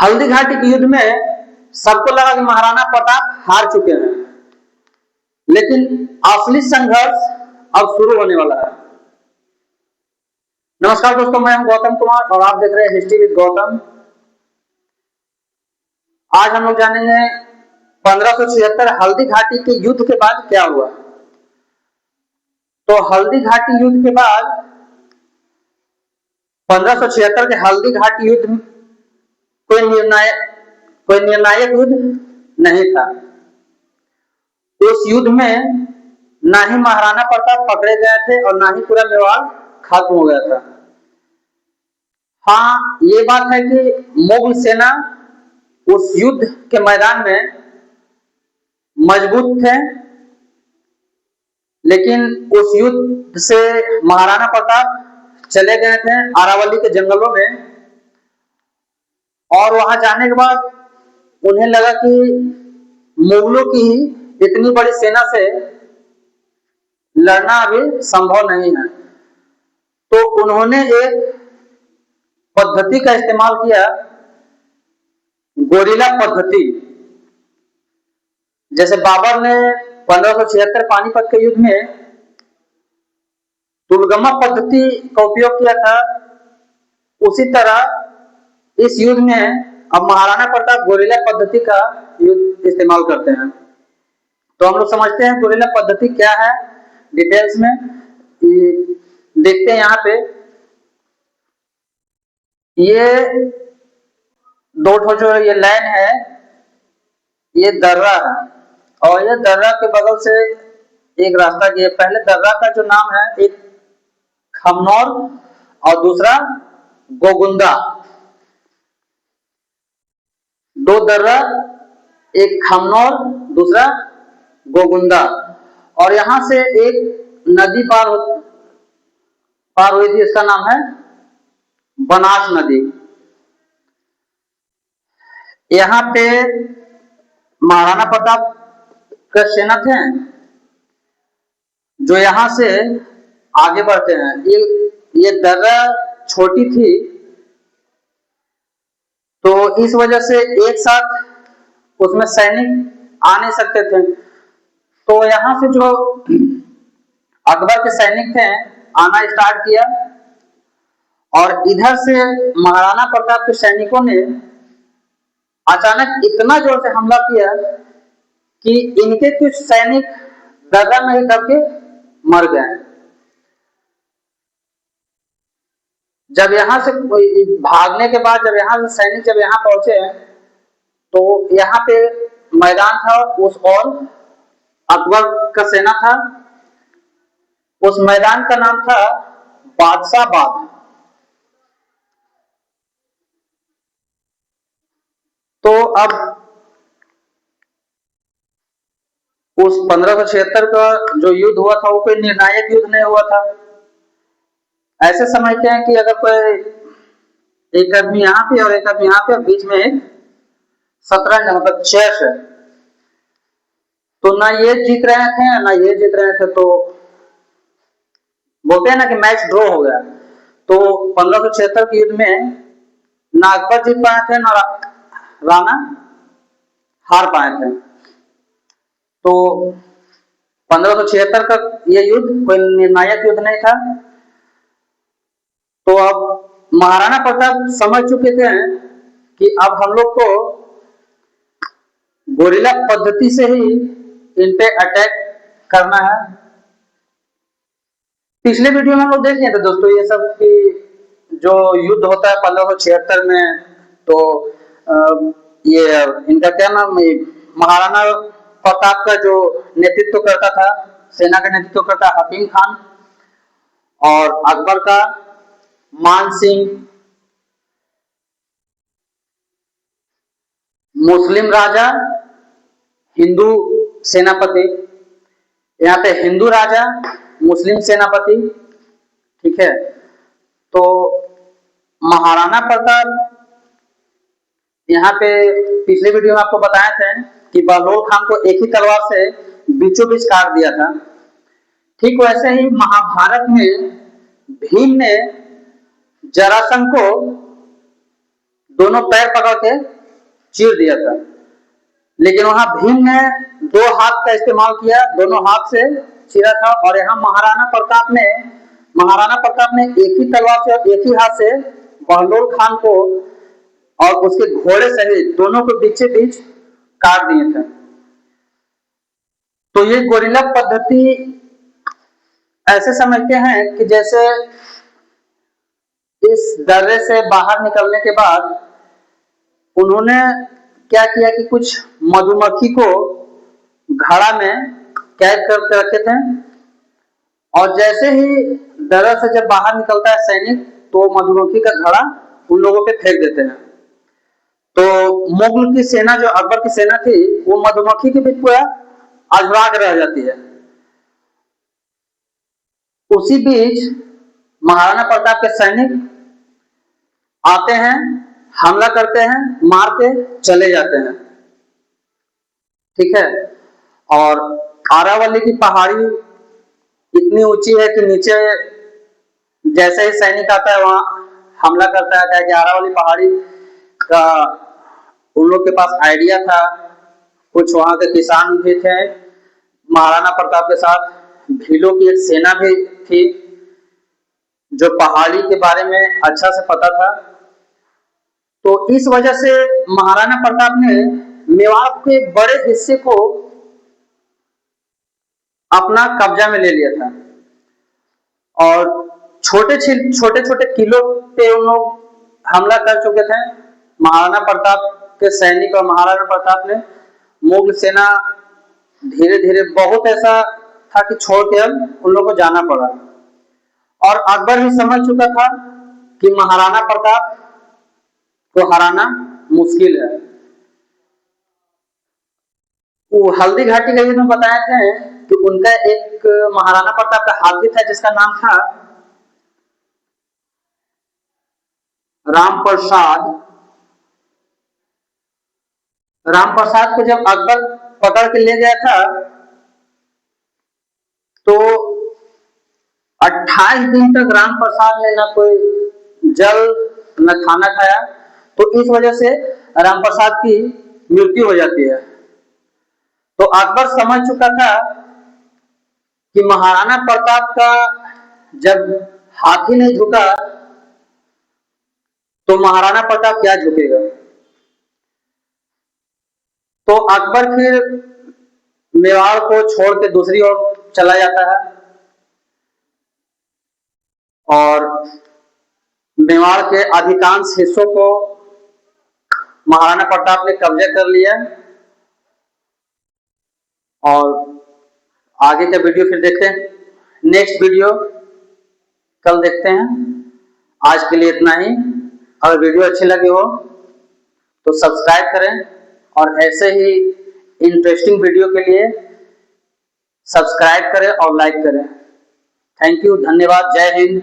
हल्दी घाटी के युद्ध में सबको लगा कि महाराणा प्रताप हार चुके हैं, लेकिन असली संघर्ष अब शुरू होने वाला है। नमस्कार दोस्तों, मैं हूं गौतम कुमार और आप देख रहे हैं हिस्ट्री विद गौतम। आज हम लोग जानेंगे 1576 हल्दी घाटी के युद्ध के बाद क्या हुआ। तो हल्दी घाटी युद्ध के बाद 1576 के हल्दी घाटी युद्ध कोई निर्णायक युद्ध नहीं था। उस युद्ध में ना ही महाराणा प्रताप पकड़े गए थे और ना ही पूरा मेवाड़ खत्म हो गया था। हाँ, ये बात है कि मुगल सेना उस युद्ध के मैदान में मजबूत थे, लेकिन उस युद्ध से महाराणा प्रताप चले गए थे अरावली के जंगलों में, और वहां जाने के बाद उन्हें लगा कि मुगलों की इतनी बड़ी सेना से लड़ना अभी संभव नहीं है। तो उन्होंने एक पद्धति का इस्तेमाल किया, गोरिल्ला पद्धति। जैसे बाबर ने 1576 पानीपत के युद्ध में तुलगमा पद्धति का उपयोग किया था, उसी तरह इस युद्ध में अब महाराणा प्रताप गोरिल्ला पद्धति का युद्ध इस्तेमाल करते हैं। तो हम लोग समझते हैं गोरिल्ला पद्धति क्या है डिटेल्स में। देखते हैं यहाँ पे ये दो ठो जो ये लाइन है, ये दर्रा है और ये दर्रा के बगल से एक रास्ता गया। पहले दर्रा का जो नाम है, एक खमनौर और दूसरा गोगुंदा। दो दर्रा, एक खमनौर दूसरा गोगुंदा, और यहां से एक नदी पार हुई थी, इसका नाम है बनास नदी। यहाँ पे महाराणा प्रताप का सेना थे जो यहां से आगे बढ़ते हैं। ये दर्रा छोटी थी, तो इस वजह से एक साथ उसमें सैनिक आ नहीं सकते थे। तो यहां से जो अकबर के सैनिक थे आना स्टार्ट किया, और इधर से महाराणा प्रताप के सैनिकों ने अचानक इतना जोर से हमला किया कि इनके कुछ सैनिक दर्रा में ही दब के मर गए। जब यहां से भागने के बाद जब यहां से सैनिक जब यहां पहुंचे, तो यहाँ पे मैदान था उस और अकबर का सेना था। उस मैदान का नाम था बादशाह बाग। तो अब उस 1576 का जो युद्ध हुआ था वो कोई निर्णायक युद्ध नहीं हुआ था। ऐसे समझते हैं कि अगर कोई एक आदमी यहाँ पे और एक आदमी यहाँ पे, बीच में एक शतरंज मतलब चेस है, तो ना ये जीत रहे थे ना ये जीत रहे थे, तो बोलते हैं ना कि मैच ड्रॉ हो गया। तो 1576 के युद्ध में ना अकबर जीत पाए थे ना राणा हार पाए थे। तो 1576 का ये युद्ध कोई निर्णायक युद्ध नहीं था। तो अब महाराणा प्रताप समझ चुके थे कि अब हम लोग को गोरिल्ला पद्धति से ही इन पे अटैक करना है। पिछले वीडियो में हम लोग देख लिए थे दोस्तों ये सब कि जो युद्ध होता है 1576 में, तो ये इनका क्या नाम, महाराणा प्रताप का जो नेतृत्व करता था, सेना का नेतृत्व करता हकीम खान, और अकबर का मान सिंह, मुस्लिम राजा, हिंदू सेनापति। यहाँ पे हिंदू राजा, मुस्लिम सेनापति, ठीक है। तो महाराणा प्रताप यहाँ पे पिछले वीडियो में आपको बताए थे कि बहलोल खान को एक ही तलवार से बीचों बीच काट दिया था। ठीक वैसे ही महाभारत में भीम ने जरासंध को दोनों पैर पकड़ के चीर दिया था। लेकिन वहां भीम ने 2 हाथ का इस्तेमाल किया, दोनों हाथ से चीरा था। और यहाँ महाराणा प्रताप ने एक ही तलवार से और एक ही हाथ से बहलोल खान को और उसके घोड़े सहित दोनों को बीचे बीच काट दिए थे। तो ये गोरिल्ला पद्धति ऐसे समझते हैं कि जैसे इस दर्रे से बाहर निकलने के बाद उन्होंने क्या किया कि कुछ मधुमक्खी को घड़ा में कैद करके रखे थे, और जैसे ही दर्रा से जब बाहर निकलता है सैनिक, तो मधुमक्खी का घड़ा उन लोगों पे फेंक देते हैं। तो मुगल की सेना, जो अकबर की सेना थी, वो मधुमक्खी के बीच पूरा अधूरा रह जाती है। उसी बीच महाराणा प्रताप के सैनिक आते हैं, हमला करते हैं, मार के चले जाते हैं। ठीक है। और आरावली की पहाड़ी इतनी ऊंची है कि नीचे जैसे ही सैनिक आता है वहां हमला करता है। क्या कि आरावली पहाड़ी का उन लोग के पास आइडिया था, कुछ वहां के किसान भी थे, महाराणा प्रताप के साथ भीलों की एक सेना भी थी जो पहाड़ी के बारे में अच्छा से पता था। तो इस वजह से महाराणा प्रताप ने मेवाड़ के बड़े हिस्से को अपना कब्जा में ले लिया था, और छोटे छोटे किलों पे उन लोग हमला कर चुके थे। महाराणा प्रताप के सैनिक और महाराणा प्रताप ने मुगल सेना धीरे धीरे बहुत ऐसा था कि छोड़ के उन लोगों को जाना पड़ा। और अकबर भी समझ चुका था कि महाराणा प्रताप को हराना मुश्किल है। वो हल्दी घाटी का युद्ध में बताए थे कि उनका एक महाराणा प्रताप का हाथी था जिसका नाम था रामप्रसाद। रामप्रसाद को जब अकबर पकड़ के ले गया था तो 28 दिन तक रामप्रसाद ने न कोई जल न खाना खाया। तो इस वजह से रामप्रसाद की मृत्यु हो जाती है। तो अकबर समझ चुका था कि महाराणा प्रताप का जब हाथी नहीं झुका तो महाराणा प्रताप क्या झुकेगा। तो अकबर फिर मेवाड़ को छोड़ के दूसरी ओर चला जाता है, और मेवाड़ के अधिकांश हिस्सों को महाराणा प्रताप ने कब्जा कर लिया। और आगे का वीडियो फिर देखते हैं, नेक्स्ट वीडियो कल देखते हैं। आज के लिए इतना ही। अगर वीडियो अच्छी लगी हो तो सब्सक्राइब करें, और ऐसे ही इंटरेस्टिंग वीडियो के लिए सब्सक्राइब करें और लाइक करें। थैंक यू, धन्यवाद, जय हिंद।